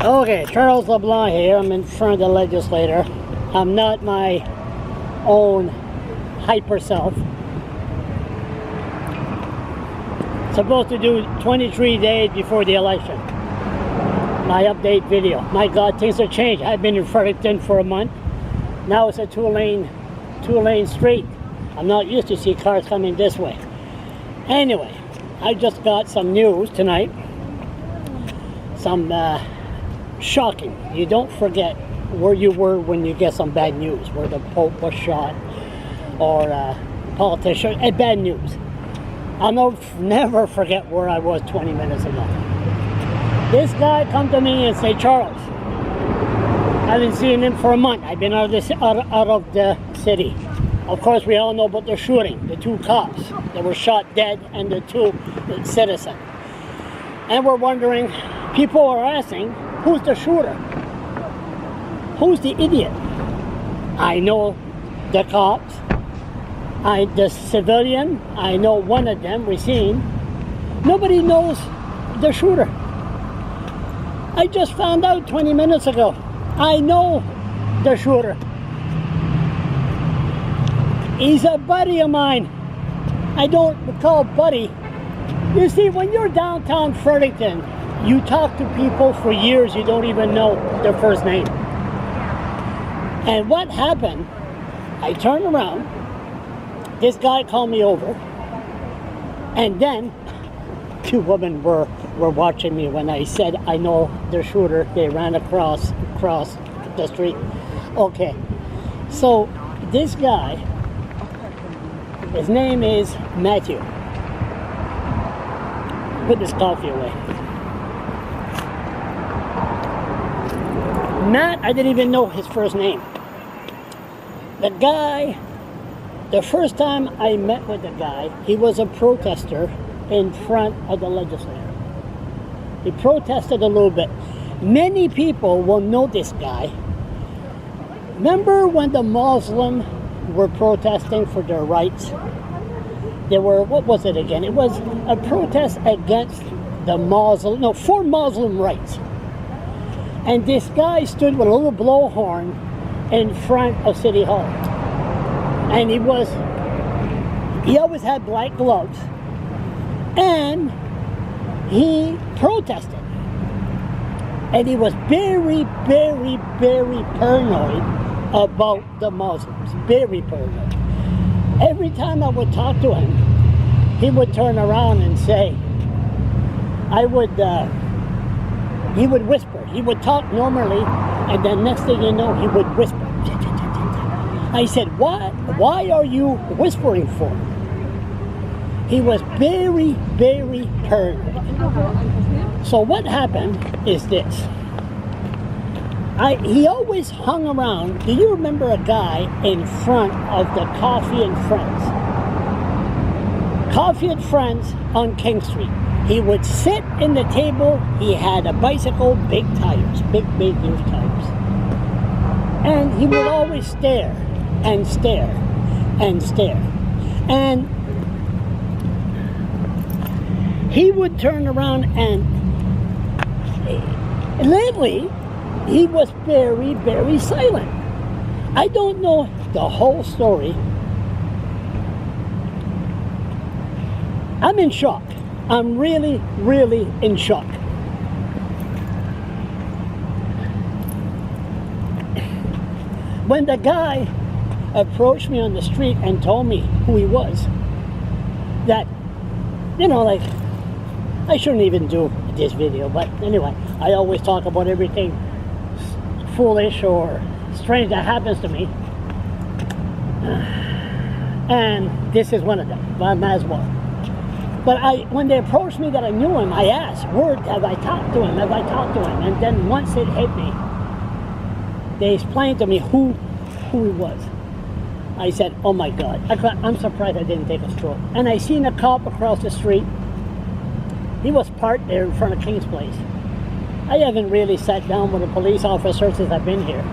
Okay, Charles LeBlanc here. I'm in front of the legislator. I'm not my own hyper self. Supposed to do 23 days before the election. My update video. My God, things have changed. I've been in Fredericton for a month. Now it's a two-lane street. I'm not used to see cars coming this way. Anyway, I just got some news tonight. Some shocking. You don't forget where you were when you get some bad news, where the Pope was shot or politician. Bad news. I'll never forget where I was 20 minutes ago. This guy come to me and say, Charles, I've been seeing him for a month. I've been out of the city. Of course, we all know about the shooting, the two cops that were shot dead and the two citizens. And we're wondering, people are asking, who's the shooter? Who's the idiot? I know the cops. The civilian, I know one of them, we seen. Nobody knows the shooter. I just found out 20 minutes ago. I know the shooter. He's a buddy of mine. I don't call buddy. You see, when you're downtown Fredericton, you talk to people for years, you don't even know their first name. And what happened, I turned around, this guy called me over, and then two women were watching me when I said, I know the shooter. They ran across the street. Okay, so this guy, his name is Matthew. Put this coffee away. Matt, I didn't even know his first name. The guy, the first time I met with the guy, he was a protester in front of the legislature. He protested a little bit. Many people will know this guy. Remember when the Muslims were protesting for their rights? They were, what was it again? It was a protest against for Muslim rights. And this guy stood with a little blowhorn in front of City Hall. And he always had black gloves. And he protested. And he was very, very, very paranoid about the Muslims. Very paranoid. Every time I would talk to him, he would turn around and say, he would whisper. He would talk normally, and then next thing you know, he would whisper. I said, why are you whispering for? He was very, very paranoid. So what happened is this. He always hung around. Do you remember a guy in front of the Coffee and Friends? Coffee and Friends on King Street. He would sit in the table. He had a bicycle, big tires, big new tires. And he would always stare and stare and stare. And he would turn around and lately, he was very, very silent. I don't know the whole story. I'm in shock. I'm really, really in shock. When the guy approached me on the street and told me who he was, that, I shouldn't even do this video, but anyway, I always talk about everything foolish or strange that happens to me. And this is one of them. I might as well. But when they approached me that I knew him, I asked, have I talked to him? Have I talked to him? And then once it hit me, they explained to me who he was. I said, oh my God, I'm surprised I didn't take a stroke. And I seen a cop across the street. He was parked there in front of King's Place. I haven't really sat down with a police officer since I've been here.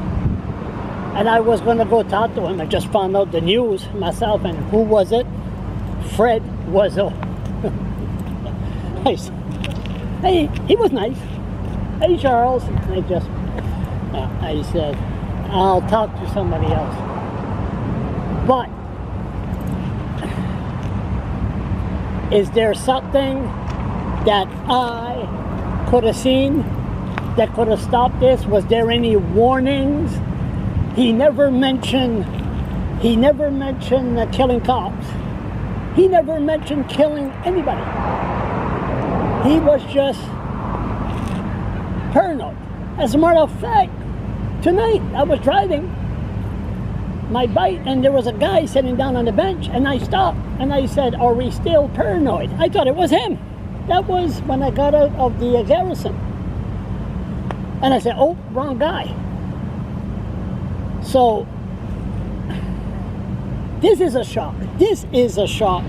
And I was going to go talk to him. I just found out the news myself, and who was it? Fred Wazzo. Nice. Hey, he was nice. Hey Charles, I said, I'll talk to somebody else. But is there something that I could have seen that could have stopped this? Was there any warnings? He never mentioned killing cops. He never mentioned killing anybody. He was just paranoid. As a matter of fact, tonight I was driving my bike and there was a guy sitting down on the bench, and I stopped and I said, are we still paranoid? I thought it was him. That was when I got out of the garrison. And I said, oh, wrong guy. So this is a shock. This is a shock.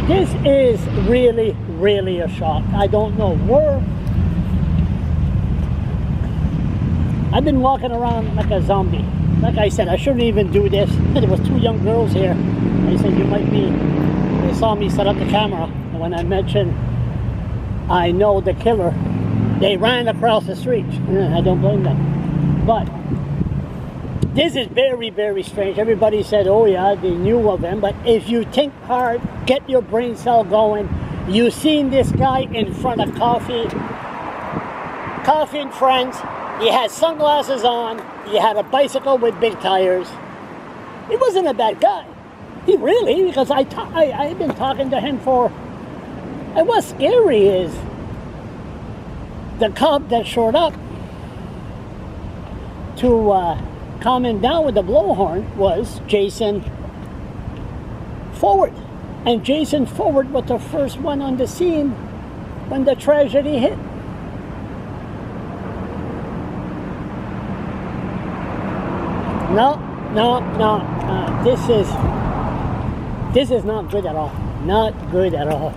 This is really, really a shock. I don't know where. I've been walking around like a zombie. Like I said, I shouldn't even do this. There was two young girls here. I said, you might be, they saw me set up the camera. And when I mentioned I know the killer, they ran across the street. I don't blame them. But this is very, very strange. Everybody said, oh yeah, they knew of him. But if you think hard, get your brain cell going. You've seen this guy in front of Coffee and Friends. He had sunglasses on. He had a bicycle with big tires. He wasn't a bad guy. He really, because I've been talking to him for, and what's scary is the cop that showed up to calm him down with the blowhorn was Jason Forward. And Jason Forward was the first one on the scene when the tragedy hit. No. This is not good at all. Not good at all.